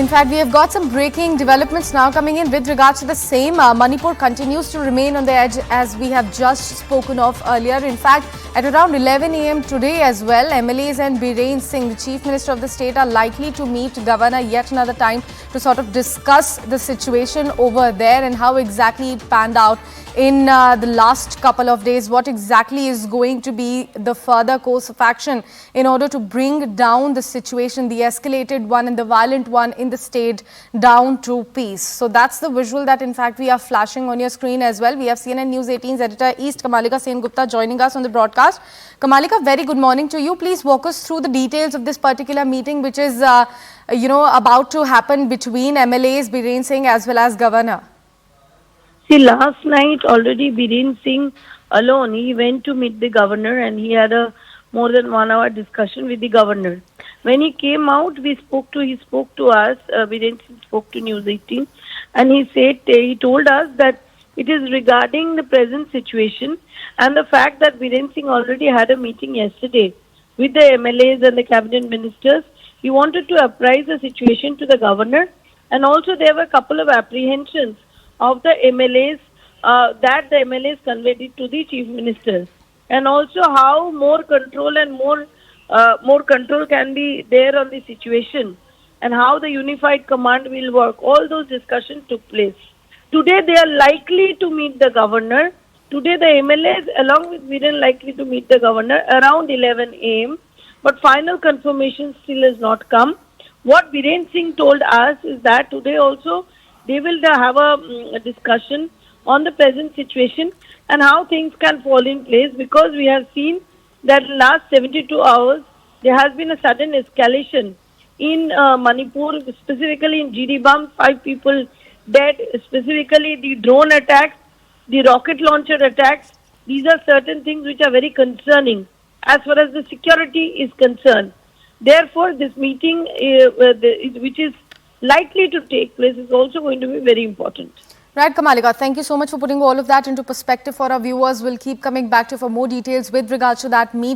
In fact, we have got some breaking developments now coming in with regards to the same. Manipur continues to remain on the edge as we have just spoken of earlier. In fact, at around 11 a.m. today as well, MLAs and Biren Singh, the Chief Minister of the state, are likely to meet Governor yet another time to sort of discuss the situation over there and how exactly it panned out in the last couple of days. What exactly is going to be the further course of action in order to bring down the situation, the escalated one and the violent one in the state, down to peace. So that's the visual that in fact we are flashing on your screen as well. We have CNN News 18's editor East Kamalika Sengupta joining us on the broadcast. Kamalika, very good morning to you. Please walk us through the details of this particular meeting which is about to happen between MLAs, Biren Singh as well as Governor. See, last night already Biren Singh alone, he went to meet the governor and he had a more than 1 hour discussion with the governor. When he came out, he spoke to us, Biren Singh spoke to News 18, and he told us that it is regarding the present situation and the fact that Biren Singh already had a meeting yesterday with the MLAs and the cabinet ministers. He wanted to apprise the situation to the governor, and also there were a couple of apprehensions of the MLAs that the MLAs conveyed it to the chief ministers, and also how more control and more control can be there on the situation, and how the unified command will work. All those discussions took place. Today they are likely to meet the governor. Today the MLAs along with Biren likely to meet the governor around 11 a.m. But final confirmation still has not come. What Biren Singh told us is that today also they will have a discussion on the present situation and how things can fall in place, because we have seen that in the last 72 hours there has been a sudden escalation in Manipur, specifically in Jiribam, 5 people dead, specifically the drone attacks, the rocket launcher attacks. These are certain things which are very concerning as far as the security is concerned. Therefore, this meeting which is likely to take place is also going to be very important. Right, Kamalika, thank you so much for putting all of that into perspective for our viewers. We'll keep coming back to you for more details with regards to that meeting.